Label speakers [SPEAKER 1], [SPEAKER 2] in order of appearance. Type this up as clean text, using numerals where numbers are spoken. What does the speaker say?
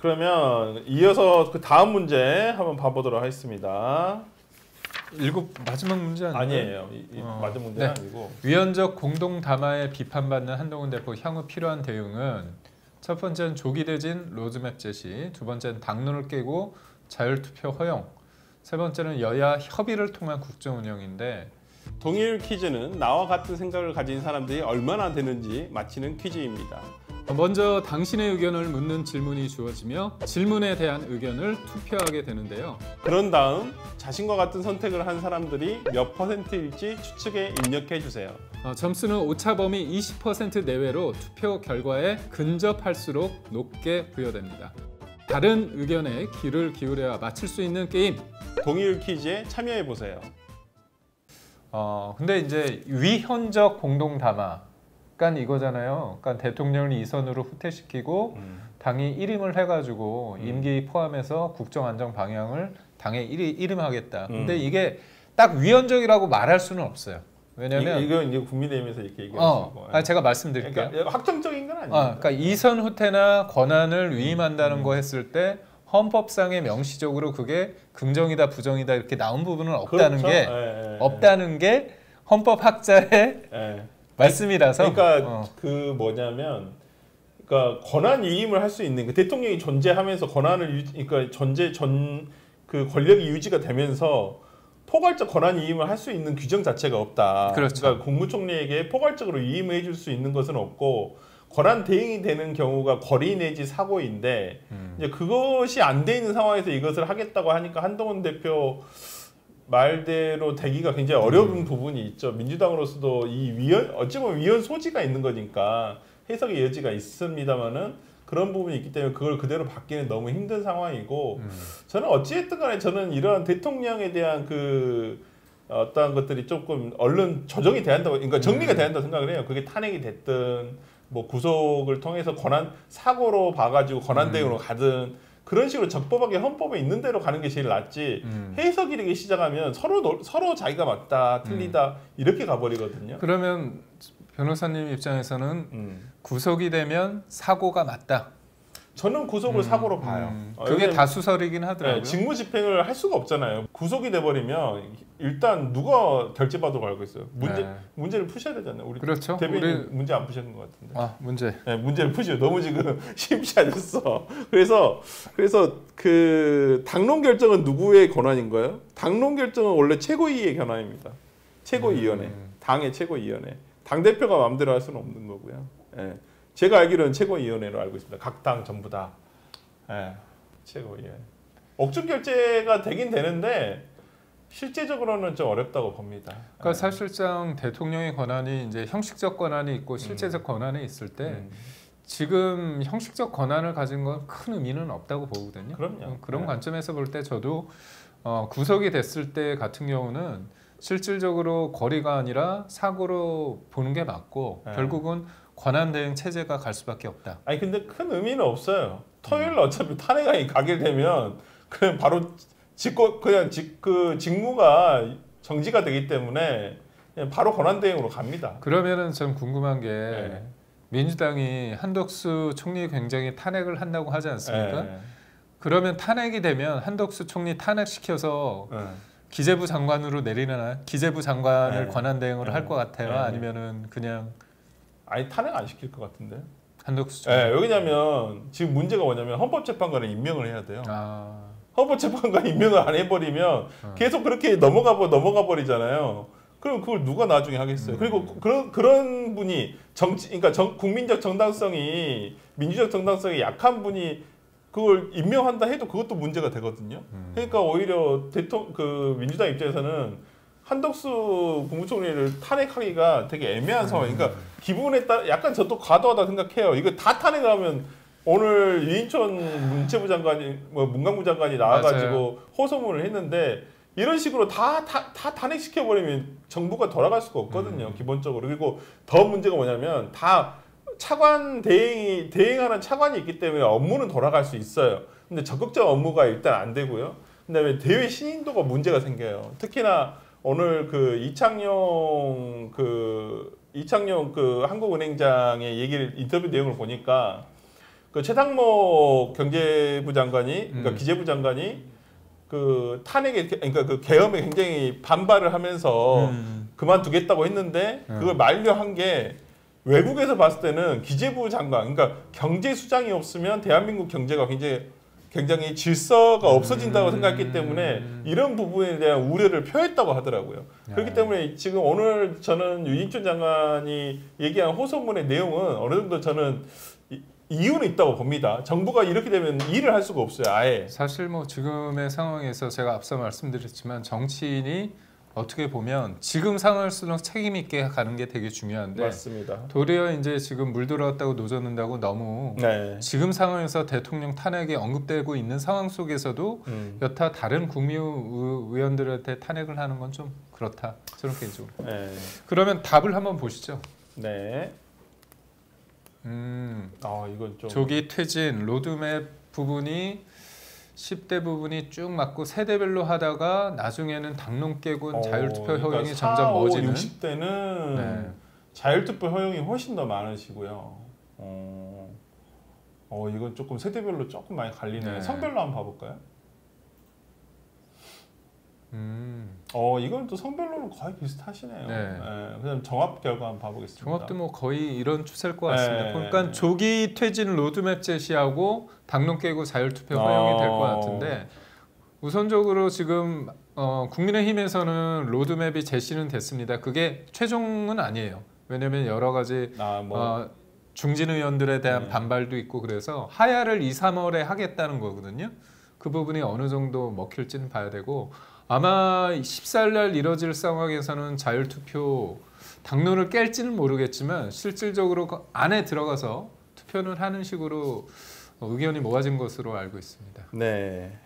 [SPEAKER 1] 그러면 이어서 그 다음 문제 한번 봐보도록 하겠습니다.
[SPEAKER 2] 마지막 문제
[SPEAKER 1] 아니에요. 마지막 문제는
[SPEAKER 2] 네.
[SPEAKER 1] 아니고.
[SPEAKER 2] 위헌적 공동 담화에 비판받는 한동훈 대표 향후 필요한 대응은 첫 번째는 조기 대진 로드맵 제시, 두 번째는 당론을 깨고 자율투표 허용, 세 번째는 여야 협의를 통한 국정 운영인데
[SPEAKER 1] 동일 퀴즈는 나와 같은 생각을 가진 사람들이 얼마나 되는지 맞히는 퀴즈입니다.
[SPEAKER 2] 먼저 당신의 의견을 묻는 질문이 주어지며 질문에 대한 의견을 투표하게 되는데요.
[SPEAKER 1] 그런 다음 자신과 같은 선택을 한 사람들이 몇 %일지 추측에 입력해 주세요.
[SPEAKER 2] 점수는 오차 범위 20% 내외로 투표 결과에 근접할수록 높게 부여됩니다. 다른 의견에 귀를 기울여야 맞힐 수 있는 게임.
[SPEAKER 1] 동일 퀴즈에 참여해 보세요.
[SPEAKER 2] 근데 이제 위헌적 공동 담화, 그러니까 이거잖아요. 그러니까 대통령을 2선으로 후퇴시키고 당이 일임을 해가지고 임기 포함해서 국정안정 방향을 당에 일임하겠다. 근데 이게 딱 위헌적이라고 말할 수는 없어요. 왜냐면
[SPEAKER 1] 이건 이제 국민의힘에서 이렇게 얘기하시는 거예요.
[SPEAKER 2] 제가 말씀드릴게요.
[SPEAKER 1] 그러니까 확정적인 건 아니에요.
[SPEAKER 2] 그러니까 2선 후퇴나 권한을 위임한다는 거 했을 때 헌법상에 명시적으로 그게 긍정이다 부정이다 이렇게 나온 부분은 없다는
[SPEAKER 1] 그렇죠?
[SPEAKER 2] 게 없다는 게 헌법학자의 말씀이라서.
[SPEAKER 1] 그러니까 그 뭐냐면, 그러니까 권한 위임을 할 수 있는 그 대통령이 존재하면서 권한을 그러니까 그 권력이 유지가 되면서 포괄적 권한 위임을 할 수 있는 규정 자체가 없다.
[SPEAKER 2] 그렇죠.
[SPEAKER 1] 그러니까 국무총리에게 포괄적으로 위임해 줄 수 있는 것은 없고 권한 대행이 되는 경우가 거리 내지 사고인데 이제 그것이 안 돼 있는 상황에서 이것을 하겠다고 하니까 한동훈 대표 말대로 되기가 굉장히 어려운 부분이 있죠. 민주당으로서도 어찌 보면 위헌 소지가 있는 거니까 해석의 여지가 있습니다만은 그런 부분이 있기 때문에 그걸 그대로 받기는 너무 힘든 상황이고 저는 어찌됐든 간에 저는 이런 대통령에 대한 그 어떠한 것들이 조금 얼른 조정이 돼야 한다고, 그러니까 정리가 돼야 한다고 생각을 해요. 그게 탄핵이 됐든 뭐 구속을 통해서 사고로 봐가지고 권한 대응으로 가든 그런 식으로 적법하게 헌법에 있는 대로 가는 게 제일 낫지 해석이 되기 시작하면 서로 자기가 맞다 틀리다 이렇게 가버리거든요.
[SPEAKER 2] 그러면 변호사님 입장에서는 구속이 되면 사고가 맞다.
[SPEAKER 1] 저는 구속을 사고로 봐요.
[SPEAKER 2] 그게 다수설이긴 하더라고요.
[SPEAKER 1] 네, 직무집행을 할 수가 없잖아요. 구속이 돼버리면 일단 누가 결재받으러 갈고 있어요. 문제를 푸셔야 되잖아요. 우리
[SPEAKER 2] 그렇죠.
[SPEAKER 1] 대변인 문제 안 푸시는 것 같은데.
[SPEAKER 2] 문제.
[SPEAKER 1] 네, 문제를 푸시요. 너무 지금 쉽지 않았어. 그래서 그 당론 결정은 누구의 권한인가요? 당론 결정은 원래 최고위의 권한입니다. 최고위원회, 당의 최고위원회. 당 대표가 마음대로 할 수는 없는 거고요. 네. 제가 알기로는 최고위원회로 알고 있습니다. 각 당 전부 다. 네, 최고위원회. 억측 결재가 되긴 되는데 실제적으로는 좀 어렵다고 봅니다.
[SPEAKER 2] 그러니까 사실상 대통령의 권한이 이제 형식적 권한이 있고 실제적 권한이 있을 때 지금 형식적 권한을 가진 건 큰 의미는 없다고 보거든요.
[SPEAKER 1] 그럼요.
[SPEAKER 2] 그런 관점에서 볼 때 저도 구속이 됐을 때 같은 경우는 실질적으로 거리가 아니라 사고로 보는 게 맞고 결국은 권한 대행 체제가 갈 수밖에 없다.
[SPEAKER 1] 아니 근데 큰 의미는 없어요. 토요일 어차피 탄핵안이 가게 되면 그냥 바로 그 직무가 정지가 되기 때문에 그냥 바로 권한 대행으로 갑니다.
[SPEAKER 2] 그러면은 전 궁금한 게 민주당이 한덕수 총리 굉장히 탄핵을 한다고 하지 않습니까? 그러면 탄핵이 되면 한덕수 총리 탄핵시켜서 기재부 장관으로 내리나요? 기재부 장관을 권한 대행으로 할 것 같아요? 아니면은 그냥
[SPEAKER 1] 아니 탄핵 안 시킬 것 같은데.
[SPEAKER 2] 한덕수 총리.
[SPEAKER 1] 왜냐면 지금 문제가 뭐냐면 헌법재판관을 임명을 해야 돼요. 헌법재판관 임명을 안 해버리면 계속 그렇게 넘어가 버리잖아요. 그럼 그걸 누가 나중에 하겠어요? 그리고 그런 분이 그러니까 국민적 정당성이 민주적 정당성이 약한 분이 그걸 임명한다 해도 그것도 문제가 되거든요. 그러니까 오히려 민주당 입장에서는 한덕수 국무총리를 탄핵하기가 되게 애매한 상황. 그러니까 기분에 따라 약간 저도 과도하다 생각해요. 이거 다 탄핵하면 오늘 유인촌 문체부 장관이 문광부 장관이 나와가지고 호소문을 했는데 이런 식으로 다 탄핵시켜 버리면 정부가 돌아갈 수가 없거든요. 기본적으로. 그리고 더 문제가 뭐냐면 다 차관 대행하는 차관이 있기 때문에 업무는 돌아갈 수 있어요. 근데 적극적 업무가 일단 안 되고요. 그다음에 대외 신인도가 문제가 생겨요. 특히나 오늘 그 이창용 그 한국은행장의 인터뷰 내용을 보니까 그 최상목 경제부 장관이 그러니까 기재부 장관이 그 탄핵에 그러니까 그 계엄에 굉장히 반발을 하면서 그만두겠다고 했는데 그걸 만료한 게 외국에서 봤을 때는 기재부 장관 그러니까 경제수장이 없으면 대한민국 경제가 굉장히 질서가 없어진다고 생각했기 때문에 이런 부분에 대한 우려를 표했다고 하더라고요. 그렇기 때문에 지금 오늘 저는 유인촌 장관이 얘기한 호소문의 내용은 어느 정도 저는 이유는 있다고 봅니다. 정부가 이렇게 되면 일을 할 수가 없어요. 아예.
[SPEAKER 2] 사실 뭐 지금의 상황에서 제가 앞서 말씀드렸지만 정치인이 어떻게 보면 지금 상황일수록 책임 있게 가는 게 되게 중요한데
[SPEAKER 1] 맞습니다.
[SPEAKER 2] 도리어 이제 지금 물 들어왔다고 노젓는다고 너무 지금 상황에서 대통령 탄핵이 언급되고 있는 상황 속에서도 여타 다른 국무위원들한테 탄핵을 하는 건 좀 그렇다. 저는 개인적으로. 그러면 답을 한번 보시죠.
[SPEAKER 1] 네. 이건 좀
[SPEAKER 2] 조기 퇴진 로드맵 부분이 10대 부분이 쭉 맞고 세대별로 하다가 나중에는 당론 깨고 자율투표 허용이 점점 멀어지는
[SPEAKER 1] 60대는 자율투표 허용이 훨씬 더 많으시고요. 이건 조금 세대별로 조금 많이 갈리네요. 성별로 한번 봐볼까요? 이건 또 성별로는 거의 비슷하시네요. 그냥 정합 결과 한번 봐보겠습니다.
[SPEAKER 2] 종합도 뭐 거의 이런 추세일 것 같습니다. 그러니까 조기 퇴진 로드맵 제시하고 당론 깨고 자율투표 허용이 될 것 같은데 우선적으로 지금 국민의힘에서는 로드맵이 제시는 됐습니다. 그게 최종은 아니에요. 왜냐하면 여러 가지 중진 의원들에 대한 반발도 있고 그래서 하야를 2, 3월에 하겠다는 거거든요. 그 부분이 어느 정도 먹힐지는 봐야 되고 아마 14일 날 이뤄질 상황에서는 자율투표 당론을 깰지는 모르겠지만 실질적으로 그 안에 들어가서 투표는 하는 식으로 의견이 모아진 것으로 알고 있습니다.
[SPEAKER 1] 네.